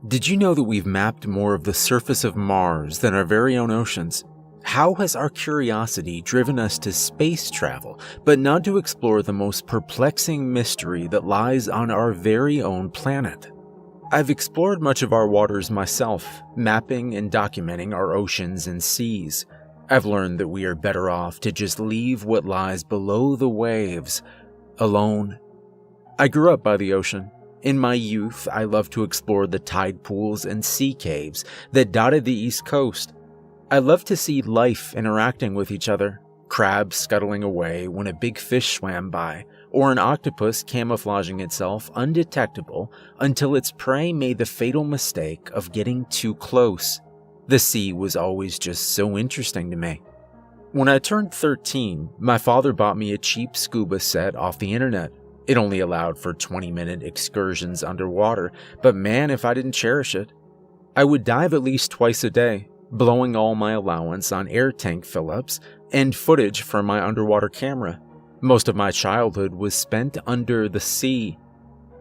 Did you know that we've mapped more of the surface of Mars than our very own oceans? How has our curiosity driven us to space travel, but not to explore the most perplexing mystery that lies on our very own planet? I've explored much of our waters myself, mapping and documenting our oceans and seas. I've learned that we are better off to just leave what lies below the waves alone. I grew up by the ocean. In my youth, I loved to explore the tide pools and sea caves that dotted the East Coast. I loved to see life interacting with each other, crabs scuttling away when a big fish swam by, or an octopus camouflaging itself undetectable until its prey made the fatal mistake of getting too close. The sea was always just so interesting to me. When I turned 13, my father bought me a cheap scuba set off the internet. It only allowed for 20-minute excursions underwater, but man, if I didn't cherish it. I would dive at least twice a day, blowing all my allowance on air tank fill-ups and footage from my underwater camera. Most of my childhood was spent under the sea.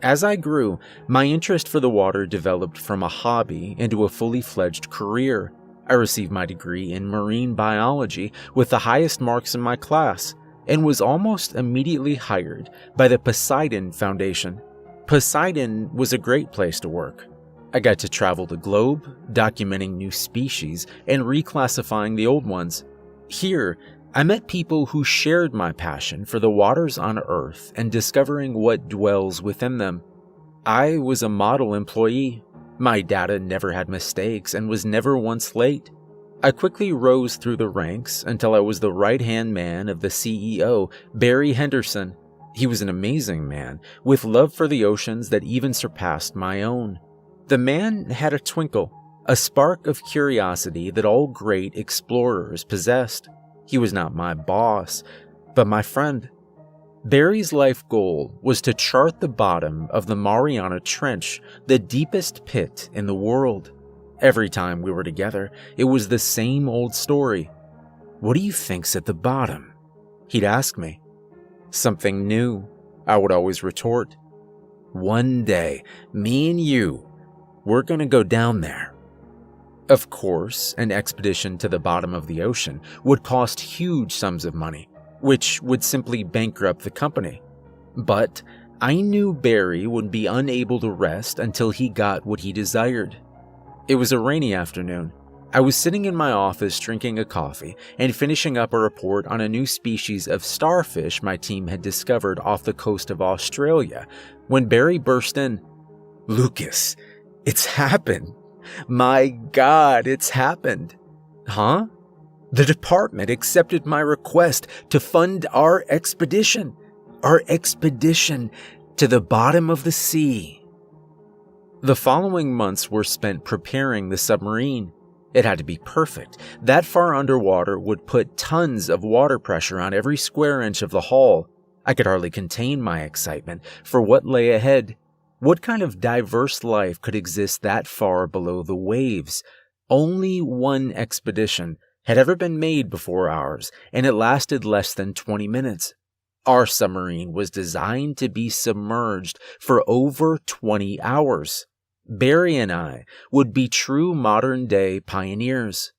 As I grew, my interest for the water developed from a hobby into a fully fledged career. I received my degree in marine biology with the highest marks in my class, and was almost immediately hired by the Poseidon Foundation. Poseidon was a great place to work. I got to travel the globe, documenting new species and reclassifying the old ones. Here, I met people who shared my passion for the waters on Earth and discovering what dwells within them. I was a model employee. My data never had mistakes and was never once late. I quickly rose through the ranks until I was the right-hand man of the CEO, Barry Henderson. He was an amazing man, with love for the oceans that even surpassed my own. The man had a twinkle, a spark of curiosity that all great explorers possessed. He was not my boss, but my friend. Barry's life goal was to chart the bottom of the Mariana Trench, the deepest pit in the world. Every time we were together, it was the same old story. "What do you think's at the bottom?" he'd ask me. "Something new," I would always retort. "One day, me and you, we're gonna go down there." Of course, an expedition to the bottom of the ocean would cost huge sums of money, which would simply bankrupt the company. But I knew Barry would be unable to rest until he got what he desired. It was a rainy afternoon. I was sitting in my office drinking a coffee and finishing up a report on a new species of starfish my team had discovered off the coast of Australia when Barry burst in. "Lucas, it's happened. My God, it's happened." "Huh?" "The department accepted my request to fund our expedition. Our expedition to the bottom of the sea." The following months were spent preparing the submarine. It had to be perfect. That far underwater would put tons of water pressure on every square inch of the hull. I could hardly contain my excitement for what lay ahead. What kind of diverse life could exist that far below the waves? Only one expedition had ever been made before ours, and it lasted less than 20 minutes. Our submarine was designed to be submerged for over 20 hours. Barry and I would be true modern-day pioneers.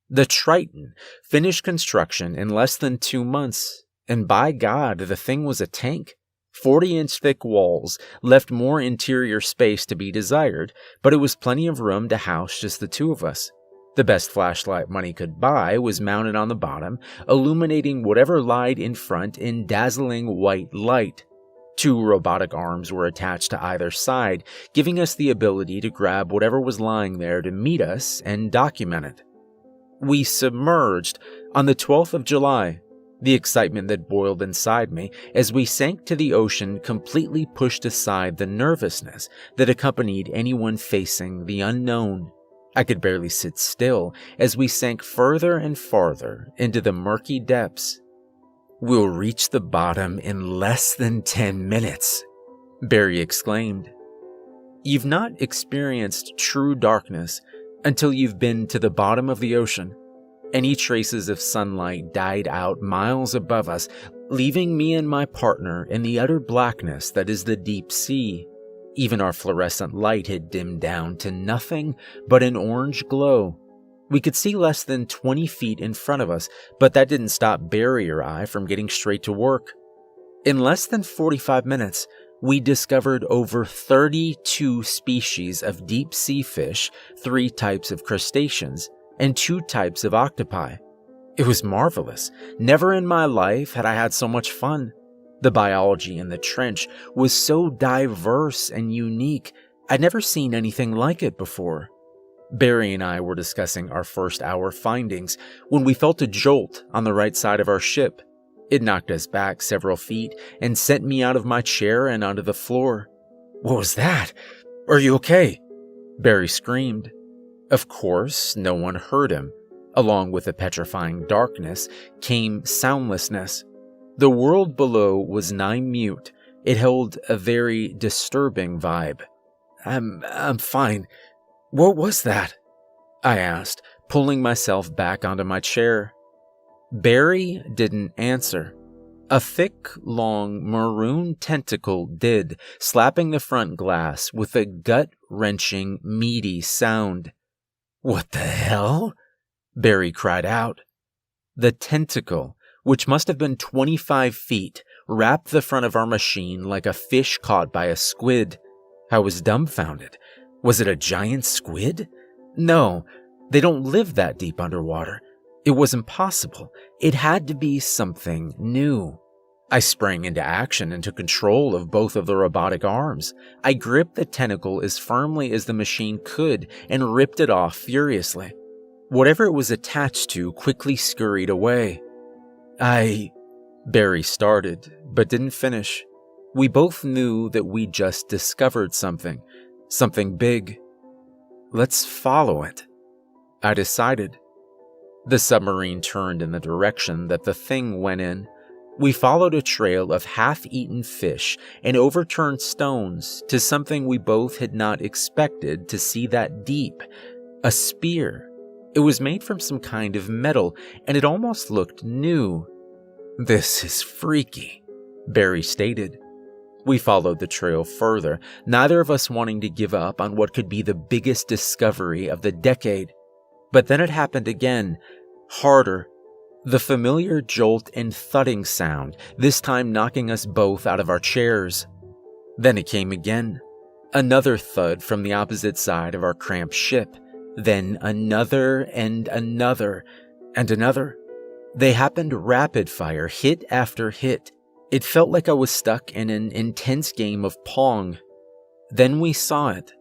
The Triton finished construction in less than 2 months, and by God, the thing was a tank. 40-inch thick walls left more interior space to be desired, but it was plenty of room to house just the two of us. The best flashlight money could buy was mounted on the bottom, illuminating whatever lied in front in dazzling white light. 2 robotic arms were attached to either side, giving us the ability to grab whatever was lying there to meet us and document it. We submerged on the 12th of July. The excitement that boiled inside me as we sank to the ocean completely pushed aside the nervousness that accompanied anyone facing the unknown. I could barely sit still as we sank further and farther into the murky depths. "We'll reach the bottom in less than 10 minutes, Barry exclaimed. You've not experienced true darkness until you've been to the bottom of the ocean. Any traces of sunlight died out miles above us, leaving me and my partner in the utter blackness that is the deep sea. Even our fluorescent light had dimmed down to nothing but an orange glow. We could see less than 20 feet in front of us, but that didn't stop Barry or I from getting straight to work. In less than 45 minutes, we discovered over 32 species of deep sea fish, 3 types of crustaceans, and 2 types of octopi. It was marvelous. Never in my life had I had so much fun. The biology in the trench was so diverse and unique. I'd never seen anything like it before. Barry and I were discussing our first hour findings when we felt a jolt on the right side of our ship. It knocked us back several feet and sent me out of my chair and onto the floor. "What was that? Are you okay?" Barry screamed. Of course, no one heard him. Along with the petrifying darkness came soundlessness. The world below was nigh mute. It held a very disturbing vibe. I'm fine. What was that?" I asked, pulling myself back onto my chair. Barry didn't answer. A thick, long, maroon tentacle did, slapping the front glass with a gut-wrenching, meaty sound. "What the hell?" Barry cried out. The tentacle, which must have been 25 feet, wrapped the front of our machine like a fish caught by a squid. I was dumbfounded. Was it a giant squid? No, they don't live that deep underwater. It was impossible. It had to be something new. I sprang into action and took control of both of the robotic arms. I gripped the tentacle as firmly as the machine could and ripped it off furiously. Whatever it was attached to quickly scurried away. Barry started, but didn't finish. We both knew that we just discovered something big. Let's follow it, I decided. The submarine turned in the direction that the thing went in. We followed a trail of half-eaten fish and overturned stones to something we both had not expected to see that deep. A spear. It was made from some kind of metal, and it almost looked new. "This is freaky," Barry stated. We followed the trail further, neither of us wanting to give up on what could be the biggest discovery of the decade. But then it happened again, harder. The familiar jolt and thudding sound, this time knocking us both out of our chairs. Then it came again. Another thud from the opposite side of our cramped ship. Then another and another and another. They happened rapid fire, hit after hit. It felt like I was stuck in an intense game of Pong. Then we saw it.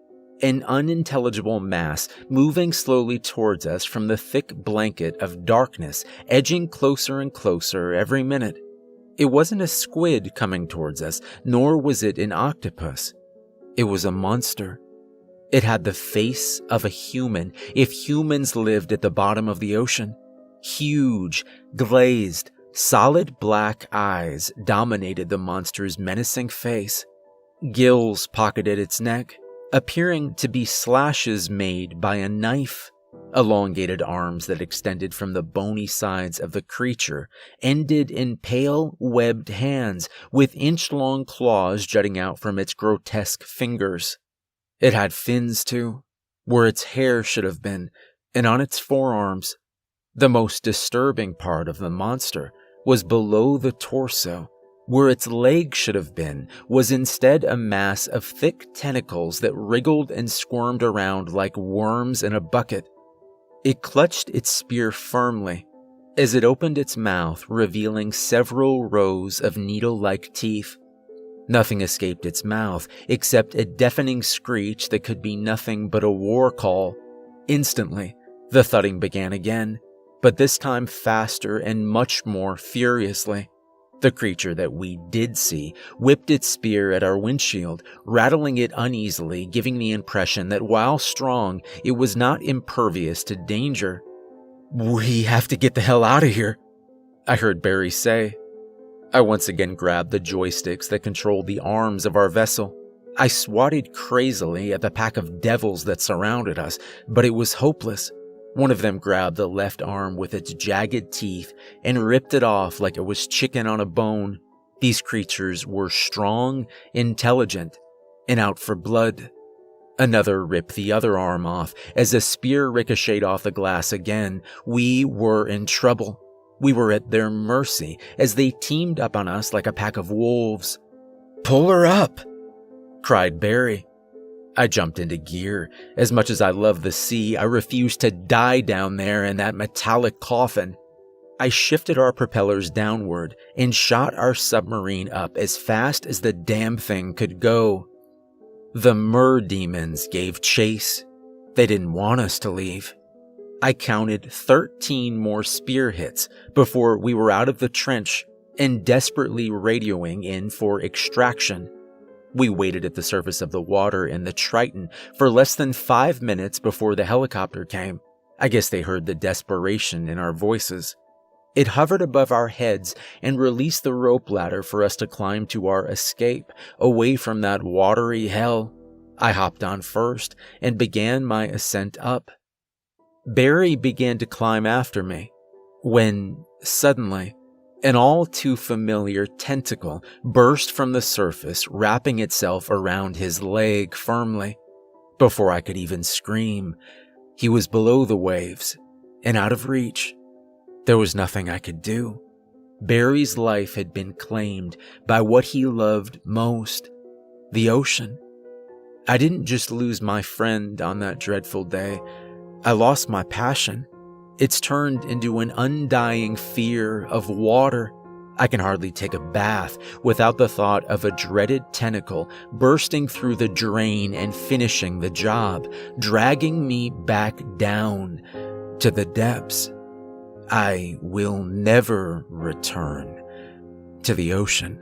An unintelligible mass moving slowly towards us from the thick blanket of darkness, edging closer and closer every minute. It wasn't a squid coming towards us, nor was it an octopus. It was a monster. It had the face of a human, if humans lived at the bottom of the ocean. Huge, glazed, solid black eyes dominated the monster's menacing face. Gills pocketed its neck, appearing to be slashes made by a knife. Elongated arms that extended from the bony sides of the creature ended in pale, webbed hands with inch-long claws jutting out from its grotesque fingers. It had fins, too, where its hair should have been, and on its forearms. The most disturbing part of the monster was below the torso. Where its leg should have been was instead a mass of thick tentacles that wriggled and squirmed around like worms in a bucket. It clutched its spear firmly as it opened its mouth, revealing several rows of needle-like teeth. Nothing escaped its mouth except a deafening screech that could be nothing but a war call. Instantly, the thudding began again, but this time faster and much more furiously. The creature that we did see whipped its spear at our windshield, rattling it uneasily, giving the impression that while strong, it was not impervious to danger. "We have to get the hell out of here," I heard Barry say. I once again grabbed the joysticks that controlled the arms of our vessel. I swatted crazily at the pack of devils that surrounded us, but it was hopeless. One of them grabbed the left arm with its jagged teeth and ripped it off like it was chicken on a bone. These creatures were strong, intelligent. and out for blood. Another ripped the other arm off as a spear ricocheted off the glass again. We were in trouble. We were at their mercy as they teamed up on us like a pack of wolves. "Pull her up!" cried Barry. I jumped into gear. As much as I love the sea, I refused to die down there in that metallic coffin. I shifted our propellers downward and shot our submarine up as fast as the damn thing could go. The mer-demons gave chase. They didn't want us to leave. I counted 13 more spear hits before we were out of the trench and desperately radioing in for extraction. We waited at the surface of the water in the Triton for less than 5 minutes before the helicopter came. I guess they heard the desperation in our voices. It hovered above our heads and released the rope ladder for us to climb to our escape, away from that watery hell. I hopped on first and began my ascent up. Barry began to climb after me, when, suddenly, an all too familiar tentacle burst from the surface, wrapping itself around his leg firmly. Before I could even scream, he was below the waves and out of reach. There was nothing I could do. Barry's life had been claimed by what he loved most, the ocean. I didn't just lose my friend on that dreadful day. I lost my passion. It's turned into an undying fear of water. I can hardly take a bath without the thought of a dreaded tentacle bursting through the drain and finishing the job, dragging me back down to the depths. I will never return to the ocean.